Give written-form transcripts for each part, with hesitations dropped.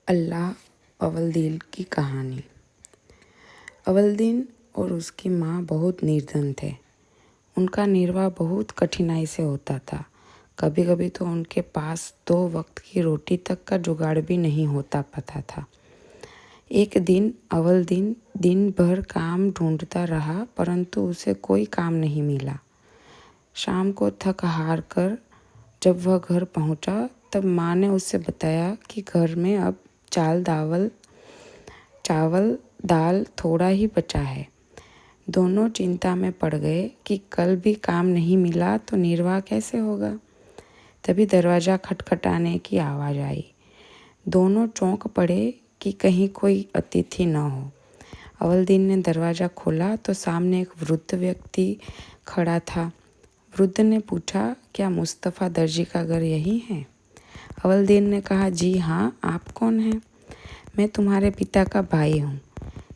अल्लाह अवलदीन की कहानी। अवलदीन और उसकी माँ बहुत निर्धन थे। उनका निर्वाह बहुत कठिनाई से होता था। कभी कभी तो उनके पास 2 वक्त की रोटी तक का जुगाड़ भी नहीं होता पाता था। एक दिन अवलदीन दिन भर काम ढूंढता रहा, परंतु उसे कोई काम नहीं मिला। शाम को थक हार कर जब वह घर पहुंचा, तब माँ ने उसे बताया कि घर में अब चावल दाल थोड़ा ही बचा है। दोनों चिंता में पड़ गए कि कल भी काम नहीं मिला तो निर्वाह कैसे होगा। तभी दरवाज़ा खटखटाने की आवाज़ आई। दोनों चौंक पड़े कि कहीं कोई अतिथि न हो। अवलदीन ने दरवाज़ा खोला तो सामने एक वृद्ध व्यक्ति खड़ा था। वृद्ध ने पूछा, क्या मुस्तफ़ा दर्जी का घर यही है? अवलदीन ने कहा, जी हाँ, आप कौन हैं? मैं तुम्हारे पिता का भाई हूँ।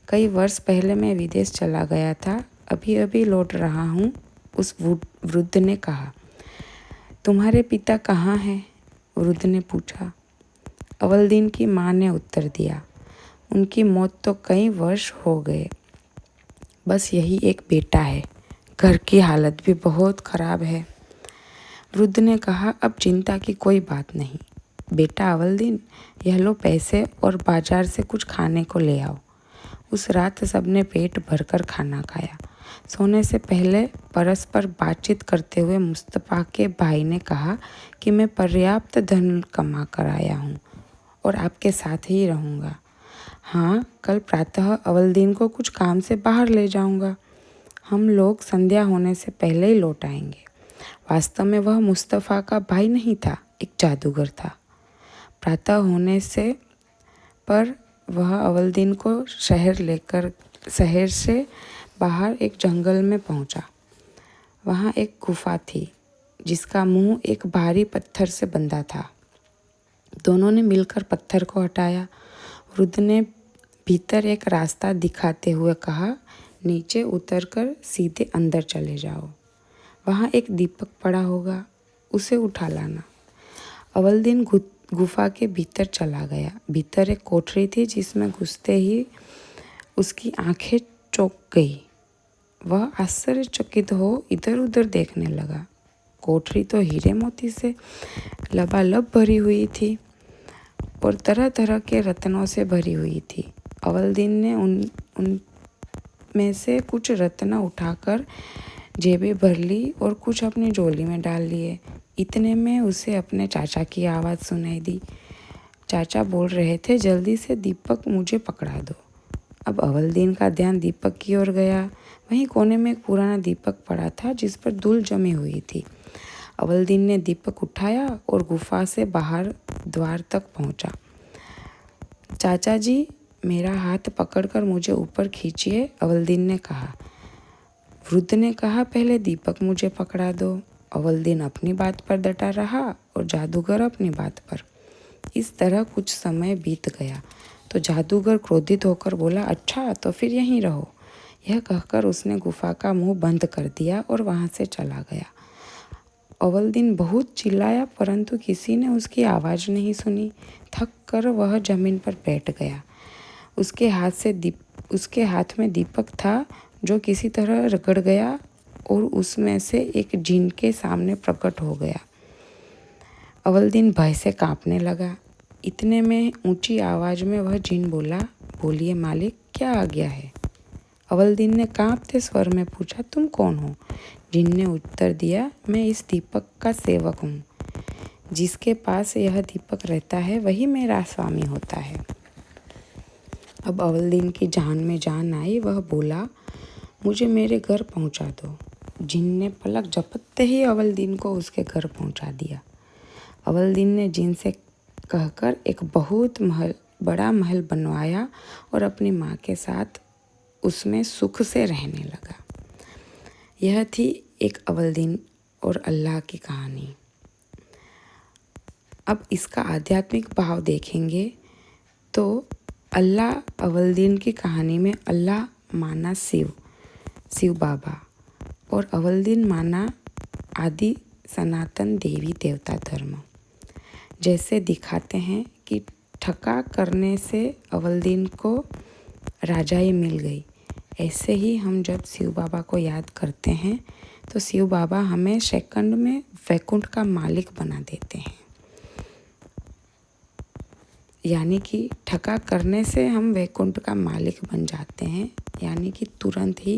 कई वर्ष पहले मैं विदेश चला गया था, अभी अभी लौट रहा हूँ। उस वृद्ध ने कहा। तुम्हारे पिता कहाँ हैं? वृद्ध ने पूछा। अवलदीन की माँ ने उत्तर दिया, उनकी मौत तो कई वर्ष हो गए, बस यही एक बेटा है। घर की हालत भी बहुत ख़राब है। वृद्ध ने कहा, अब चिंता की कोई बात नहीं। बेटा अवलदीन, यह लो पैसे और बाजार से कुछ खाने को ले आओ। उस रात सबने पेट भरकर खाना खाया। सोने से पहले परस्पर बातचीत करते हुए मुस्तफ़ा के भाई ने कहा कि मैं पर्याप्त धन कमा कर आया हूँ और आपके साथ ही रहूँगा। हाँ, कल प्रातः अवलदीन को कुछ काम से बाहर ले जाऊँगा। हम लोग संध्या होने से पहले ही लौट आएंगे। वास्तव में वह मुस्तफ़ा का भाई नहीं था, एक जादूगर था। प्रातः होने से पर वह अवलदीन को शहर से बाहर एक जंगल में पहुंचा। वहाँ एक गुफा थी जिसका मुंह एक भारी पत्थर से बंधा था। दोनों ने मिलकर पत्थर को हटाया। वृद्ध ने भीतर एक रास्ता दिखाते हुए कहा, नीचे उतरकर सीधे अंदर चले जाओ। वहाँ एक दीपक पड़ा होगा, उसे उठा लाना। अवलदीन गुफा के भीतर चला गया। भीतर एक कोठरी थी जिसमें घुसते ही उसकी आंखें चौंक गई। वह आश्चर्यचकित हो इधर उधर देखने लगा। कोठरी तो हीरे मोती से लबालब भरी हुई थी और तरह तरह के रत्नों से भरी हुई थी। अवलदीन ने उन में से कुछ रत्न उठाकर जेबें भर ली और कुछ अपनी झोली में डाल लिए। इतने में उसे अपने चाचा की आवाज़ सुनाई दी। चाचा बोल रहे थे, जल्दी से दीपक मुझे पकड़ा दो। अब अवलदीन का ध्यान दीपक की ओर गया। वहीं कोने में एक पुराना दीपक पड़ा था जिस पर धूल जमी हुई थी। अवलदीन ने दीपक उठाया और गुफा से बाहर द्वार तक पहुंचा। चाचा जी, मेरा हाथ पकड़कर मुझे ऊपर खींचिए, अवलदीन ने कहा। वृद्ध ने कहा, पहले दीपक मुझे पकड़ा दो। अवलदीन अपनी बात पर डटा रहा और जादूगर अपनी बात पर। इस तरह कुछ समय बीत गया तो जादूगर क्रोधित होकर बोला, अच्छा तो फिर यहीं रहो। यह कहकर उसने गुफा का मुंह बंद कर दिया और वहां से चला गया। अवलदीन बहुत चिल्लाया, परंतु किसी ने उसकी आवाज़ नहीं सुनी। थक कर वह जमीन पर बैठ गया। उसके हाथ में दीपक था जो किसी तरह रगड़ गया और उसमें से एक जिन के सामने प्रकट हो गया। अवलदीन भय से कांपने लगा। इतने में ऊंची आवाज़ में वह जिन बोला, बोलिए मालिक, क्या आज्ञा है? अवलदीन ने कांपते स्वर में पूछा, तुम कौन हो? जिन ने उत्तर दिया, मैं इस दीपक का सेवक हूँ। जिसके पास यह दीपक रहता है वही मेरा स्वामी होता है। अब अवलदीन की जान में जान आई। वह बोला, मुझे मेरे घर पहुंचा दो। जिन ने पलक झपकते ही अवलदीन को उसके घर पहुंचा दिया। अवलदीन ने जिन से कहकर एक बहुत बड़ा महल बनवाया और अपनी माँ के साथ उसमें सुख से रहने लगा। यह थी एक अवलदीन और अल्लाह की कहानी। अब इसका आध्यात्मिक भाव देखेंगे तो अल्लाह अवलदीन की कहानी में अल्लाह माना शिव बाबा और अवलदीन माना आदि सनातन देवी देवता धर्म। जैसे दिखाते हैं कि ठका करने से अवलदीन को राजाई मिल गई। ऐसे ही हम जब शिव बाबा को याद करते हैं तो शिव बाबा हमें सेकंड में वैकुंठ का मालिक बना देते हैं। यानी कि ठका करने से हम वैकुंठ का मालिक बन जाते हैं, यानी कि तुरंत ही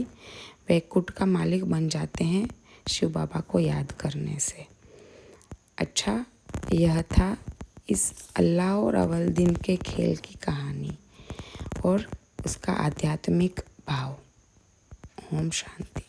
वैकुंठ का मालिक बन जाते हैं शिव बाबा को याद करने से। अच्छा, यह था इस अल्लाह और अवलदीन के खेल की कहानी और उसका आध्यात्मिक भाव। ओम शांति।